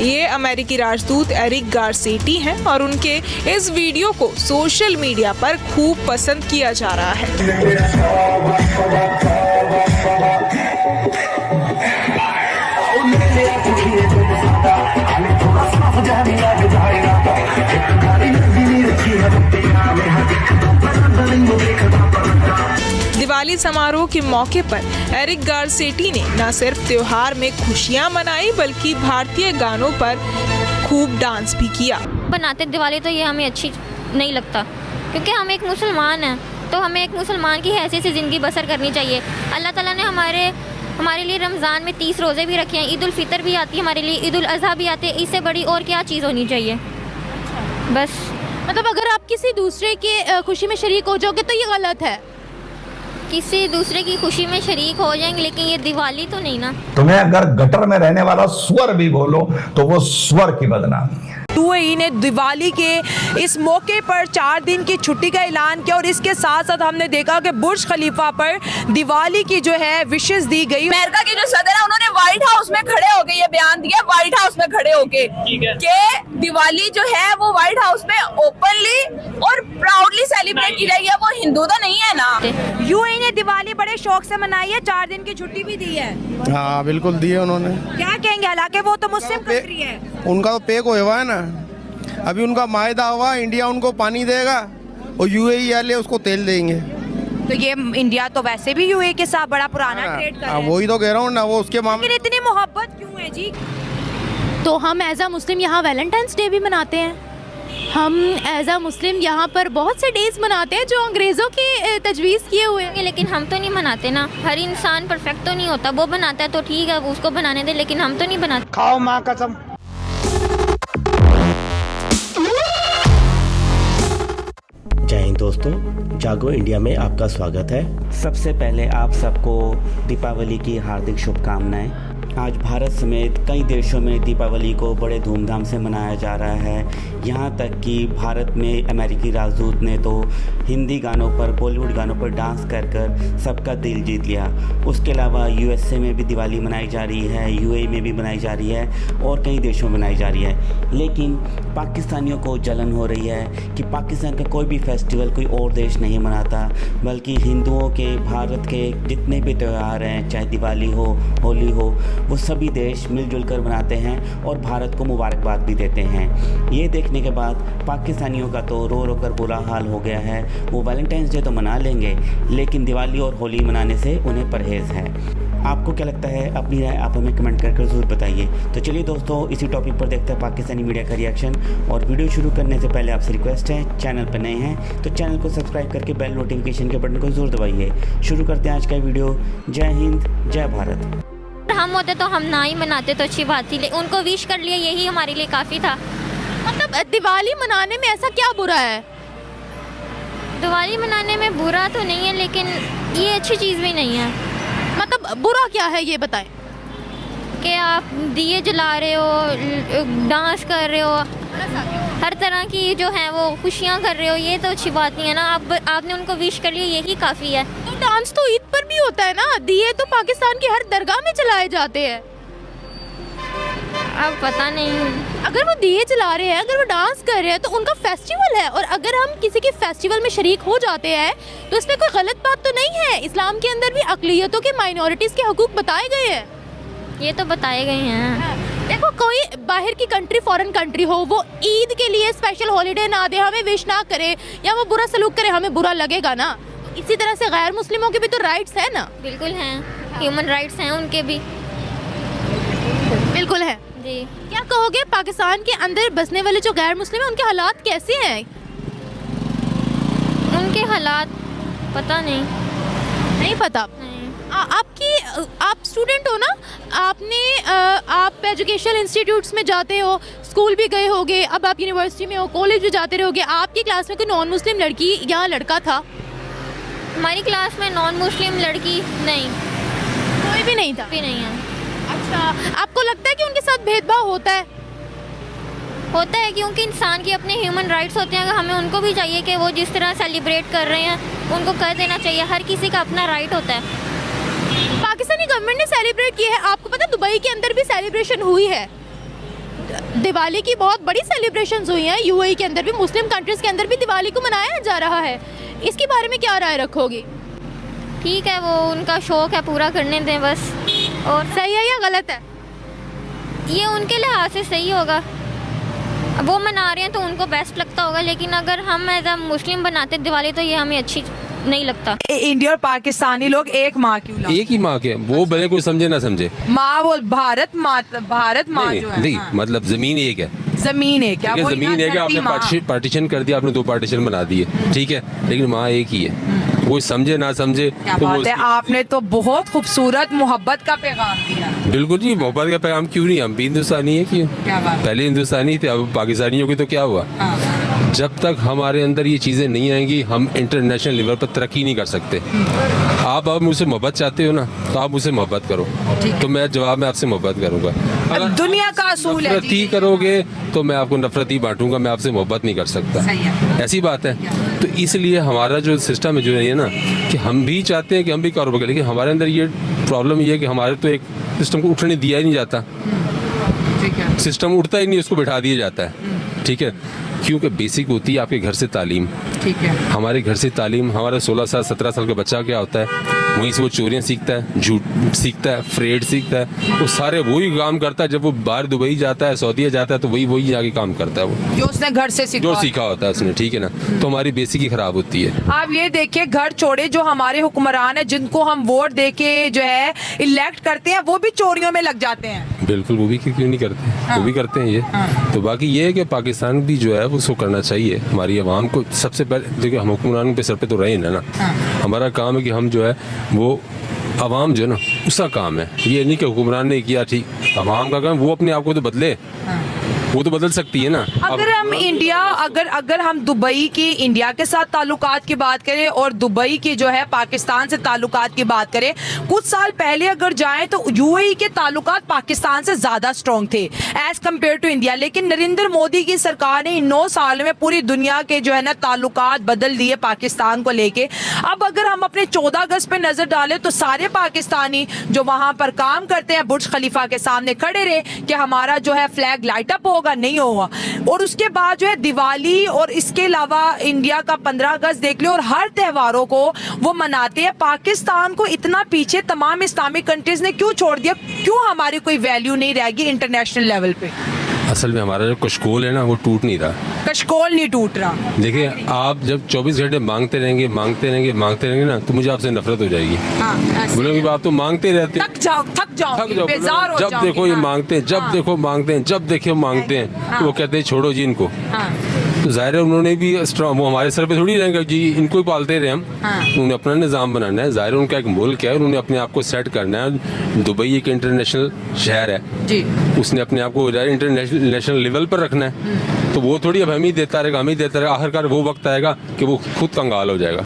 ये अमेरिकी राजदूत एरिक गारसेटी हैं और उनके इस वीडियो को सोशल मीडिया पर खूब पसंद किया जा रहा है। दिवाली समारोह के मौके पर एरिक गारसेटी ने न सिर्फ त्योहार में खुशियां मनाई बल्कि भारतीय गानों पर खूब डांस भी किया। बनाते दिवाली तो ये हमें अच्छी नहीं लगता, क्योंकि हम एक मुसलमान हैं, तो हमें एक मुसलमान की हैसियत से ज़िंदगी बसर करनी चाहिए। अल्लाह ताला ने हमारे लिए रमज़ान में 30 रोज़े भी रखे हैं, ईद उल फितर भी आती है हमारे लिए, ईद उल अज़हा भी आते हैं। इससे बड़ी और क्या चीज़ होनी चाहिए। बस मतलब अगर आप किसी दूसरे के खुशी में शरीक हो जाओगे तो ये गलत है। किसी दूसरे की खुशी में शरीक हो जाएंगे, लेकिन ये दिवाली तो नहीं ना। तुम्हें अगर गटर में रहने वाला स्वर भी बोलो तो वो स्वर की बदनामी है। यूएई ने दिवाली के इस मौके पर 4 दिन की छुट्टी का ऐलान किया और इसके साथ साथ हमने देखा कि बुर्ज खलीफा पर दिवाली की जो है विशेष दी गई। अमेरिका के जो सदर है उन्होंने व्हाइट हाउस में खड़े होके ये बयान दिया, व्हाइट हाउस में खड़े होके कि दिवाली जो है वो व्हाइट हाउस में ओपनली और प्राउडली सेलिब्रेट की जाएगी। वो हिंदू तो नहीं है ना। यूएई ने दिवाली बड़े शौक से मनाई है, 4 दिन की छुट्टी भी दी है। हाँ बिल्कुल दी है उन्होंने। क्या कहेंगे, हालांकि वो तो मुस्लिम कंट्री है। उनका तो पेक हुआ है ना, अभी उनका मायदा हुआ, इंडिया उनको पानी देगा और यूएई वाले उसको तेल देंगे। तो ये इंडिया तो वैसे भी यूएई के साथ बड़ा पुराना ट्रेड कर रहा है। वही तो कह रहा हूँ ना, वो उसके मामले। लेकिन इतनी मोहब्बत क्यों है जी? तो हम एज अ मुस्लिम यहाँ वैलेंटाइंस डे भी मनाते हैं। हम एज अ मुस्लिम यहाँ पर बहुत से डेज मनाते हैं जो अंग्रेज़ों के तजवीज़ किए हुए हैं, लेकिन हम तो नहीं मनाते ना। हर इंसान परफेक्ट तो नहीं होता, वो बनाता है तो ठीक है, उसको बनाने दे, लेकिन हम तो नहीं बनाते। खाओ माँ कसम। जय हिंद दोस्तों, जागो इंडिया में आपका स्वागत है। सबसे पहले आप सबको दीपावली की हार्दिक शुभकामनाएं। आज भारत समेत कई देशों में दीपावली को बड़े धूमधाम से मनाया जा रहा है। यहाँ तक कि भारत में अमेरिकी राजदूत ने तो हिंदी गानों पर, बॉलीवुड गानों पर डांस कर कर सबका दिल जीत लिया। उसके अलावा यूएसए में भी दिवाली मनाई जा रही है, यूएई में भी मनाई जा रही है और कई देशों में मनाई जा रही है। लेकिन पाकिस्तानियों को जलन हो रही है कि पाकिस्तान का कोई भी फेस्टिवल कोई और देश नहीं मनाता, बल्कि हिंदुओं के, भारत के जितने भी त्यौहार हैं, चाहे दिवाली हो, होली हो, वो सभी देश मिलजुल कर मनाते हैं और भारत को मुबारकबाद भी देते हैं। ये देखने के बाद पाकिस्तानियों का तो रो रो कर बुरा हाल हो गया है। वो वैलेंटाइंस डे तो मना लेंगे, लेकिन दिवाली और होली मनाने से उन्हें परहेज़ है। आपको क्या लगता है? अपनी राय आप हमें कमेंट करके ज़रूर बताइए। तो चलिए दोस्तों, इसी टॉपिक पर देखते हैं पाकिस्तानी मीडिया का रिएक्शन। और वीडियो शुरू करने से पहले आपसे रिक्वेस्ट है, चैनल पर नए हैं तो चैनल को सब्सक्राइब करके बेल नोटिफिकेशन के बटन को ज़रूर दबाइए। शुरू करते हैं आज का वीडियो। जय हिंद, जय भारत। हम होते तो हम ना ही मनाते तो अच्छी बात थी, लेकिन उनको विश कर लिया, यही हमारे लिए काफ़ी था। मतलब दिवाली मनाने में ऐसा क्या बुरा है? दिवाली मनाने में बुरा तो नहीं है, लेकिन ये अच्छी चीज़ भी नहीं है। मतलब बुरा क्या है ये बताएं। कि आप दिए जला रहे हो, डांस कर रहे हो, हर तरह की जो है वो खुशियाँ कर रहे हो, ये तो अच्छी बात नहीं है ना। आपने उनको विश कर लिया, यही काफ़ी है। तो डांस तो ईद पर भी होता है ना, दिए तो पाकिस्तान की हर दरगाह में जलाए जाते हैं। अब पता नहीं, अगर वो दिए जला रहे हैं, अगर वो डांस कर रहे हैं तो उनका फेस्टिवल है, और अगर हम किसी के फेस्टिवल में शरीक हो जाते हैं तो इसमें कोई गलत बात तो नहीं है। इस्लाम के अंदर भी अक़लियतों के, माइनॉरिटीज़ के हकूक़ बताए गए हैं। ये तो बताए गए हैं। देखो, कोई बाहर की कंट्री, फॉरेन कंट्री हो, वो ईद के लिए स्पेशल हॉलीडे ना दे, हमें विश ना करे या वो बुरा सलूक करे, हमें बुरा लगेगा ना। इसी तरह से गैर मुस्लिमों के भी तो राइट्स है ना। बिल्कुल हैं, ह्यूमन राइट्स हैं उनके भी, बिल्कुल है जी। क्या कहोगे, पाकिस्तान के अंदर बसने वाले जो गैर मुस्लिम हैं उनके हालात कैसे हैं? उनके हालात पता नहीं पता। आप स्टूडेंट हो ना, आप एजुकेशनल इंस्टीट्यूट्स में जाते हो, स्कूल भी गए होगे, अब आप यूनिवर्सिटी में हो, कॉलेज भी जाते रहोगे। आपकी क्लास में कोई नॉन मुस्लिम लड़की या लड़का था? हमारी क्लास में नॉन मुस्लिम लड़की नहीं, कोई भी नहीं था। भी नहीं है। अच्छा, आपको लगता है कि उनके साथ भेदभाव होता है? होता है, क्योंकि इंसान की अपने ह्यूमन राइट्स होते हैं। हमें उनको भी चाहिए कि वो जिस तरह सेलिब्रेट कर रहे हैं उनको कर देना चाहिए। हर किसी का अपना राइट होता है। पाकिस्तानी गवर्नमेंट ने सेलिब्रेट किया है। आपको पता है दुबई के अंदर भी सेलिब्रेशन हुई है। दिवाली की बहुत बड़ी सेलिब्रेशंस हुई हैं यूएई के अंदर भी, मुस्लिम कंट्रीज़ के अंदर भी दिवाली को मनाया जा रहा है, इसके बारे में क्या राय रखोगी? ठीक है, वो उनका शौक़ है, पूरा करने दें बस। और सही है या गलत है? ये उनके लिहाज से सही होगा, वो मना रहे हैं तो उनको बेस्ट लगता होगा, लेकिन अगर हम एज अ मुस्लिम बनाते दिवाली तो ये हमें अच्छी नहीं लगता। इंडिया और पाकिस्तानी लोग एक माँ की औलाद, एक ही माँ के, वो भले कोई समझे ना समझे, माँ वो भारत माँ जो है, नहीं हाँ। मतलब जमीन एक है, जमीन है क्या? ठीक है, वही जमीन ना, है कि आपने धरती माँ। पार्टीशन कर दिया, आपने 2 पार्टीशन बना दिए, ठीक है, लेकिन माँ एक ही है, कोई समझे ना समझे। क्या तो बात है, आपने तो बहुत खूबसूरत मोहब्बत का पैगाम दिया। बिल्कुल जी, मोहब्बत का पैगाम क्यों नहीं, हम भी हिंदुस्तानी है, क्यों? क्या बात है। पहले हिंदुस्तानी थे, अब पाकिस्तानी हो गए तो क्या हुआ? जब तक हमारे अंदर ये चीज़ें नहीं आएंगी हम इंटरनेशनल लेवल पर तरक्की नहीं कर सकते। आप अब मुझसे मोहब्बत चाहते हो ना, तो आप मुझसे मोहब्बत करो, तो मैं जवाब में आपसे मोहब्बत करूंगा। अगर दुनिया का असूल है नफरत ही करोगे तो मैं आपको नफरत ही बांटूंगा, मैं आपसे मोहब्बत नहीं कर सकता। सही है। ऐसी बात है। तो इसलिए हमारा जो सिस्टम है जो है ना, कि हम भी चाहते हैं कि हम भी कारोबार करें, लेकिन हमारे अंदर ये प्रॉब्लम ये है कि हमारे तो एक सिस्टम को उठने दिया ही नहीं जाता, ठीक है। सिस्टम उठता ही नहीं, उसको बिठा दिया जाता है, ठीक है। क्योंकि बेसिक होती है आपके घर से तालीम, ठीक है। हमारे घर से तालीम, हमारा 16 साल 17 साल का बच्चा क्या होता है, वहीं से वो चोरियाँ सीखता है, झूठ सीखता है, फ्रेड सीखता है, वो सारे वही काम करता है। जब वो बाहर दुबई जाता है, सऊदीया जाता है, तो वही जाके काम करता है, वो जो उसने घर से जो सीखा होता है उसने, ठीक है ना। तो हमारी बेसिक ही खराब होती है। आप ये देखिए, घर छोड़े जो हमारे हुक्मरान है जिनको हम वोट देके जो है इलेक्ट करते हैं, वो भी चोरियों में लग जाते हैं। बिल्कुल, वो भी क्यों नहीं करते हैं, वो भी करते हैं ये। तो बाकी ये है कि पाकिस्तान भी जो है वो उसको करना चाहिए। हमारी आवाम को सबसे पहले देखिए, हम हुक्मरान के सर पे तो रहे ना, हमारा काम है कि हम जो है वो आवाम जो है ना, उसका काम है। ये नहीं कि हुक्मरान ने किया, ठीक, आवाम का काम, वो अपने आप को तो बदले, वो तो बदल सकती है ना। अगर हम इंडिया अगर हम दुबई की इंडिया के साथ ताल्लुकात की बात करें और दुबई की जो है पाकिस्तान से ताल्लुकात की बात करें, कुछ साल पहले अगर जाएं तो यूएई के ताल्लुकात पाकिस्तान से ज्यादा स्ट्रॉन्ग थे एज कम्पेयर टू इंडिया। लेकिन नरेंद्र मोदी की सरकार ने इन 9 साल में पूरी दुनिया के जो है ना ताल्लुकात बदल दिए पाकिस्तान को लेके। अब अगर हम अपने 14 अगस्त पे नजर डालें तो सारे पाकिस्तानी जो वहां पर काम करते हैं बुर्ज खलीफा के सामने खड़े रहे कि हमारा जो है फ्लैग लाइट अप होगा, नहीं होगा। और उसके बाद जो है दिवाली और इसके अलावा इंडिया का 15 अगस्त देख लो, और हर त्योहारों को वो मनाते हैं। पाकिस्तान को इतना पीछे तमाम इस्लामिक कंट्रीज ने क्यों छोड़ दिया? क्यों हमारी कोई वैल्यू नहीं रहेगी इंटरनेशनल लेवल पे? असल में हमारा जो कशकोल है ना, वो टूट नहीं रहा। कशकोल नहीं टूट रहा। देखिए, आप जब 24 घंटे मांगते रहेंगे ना, तो मुझे आपसे नफरत हो जाएगी। बोलोगे आप तो मांगते रहते, थक जाओ, बेजार हो जब जाओगे। देखो ये मांगते हैं, जब देखो मांगते हैं, जब देखो मांगते हैं, तो वो कहते हैं छोड़ो जी इनको। तो जाहिर है उन्होंने भी वो हमारे सर पे थोड़ी रहेंगे जी, इनको ही पालते रहे हम। उन्होंने अपना निज़ाम बनाना है, जाहिर है उनका एक मुल्क है, उन्होंने अपने आप को सेट करना है। दुबई एक इंटरनेशनल शहर है जी, उसने अपने आप को इंटरनेशनल लेवल पर रखना है। तो वो थोड़ी अब हम ही देता रहेगा, आखिरकार वो वक्त आएगा कि वो खुद कंगाल हो जाएगा।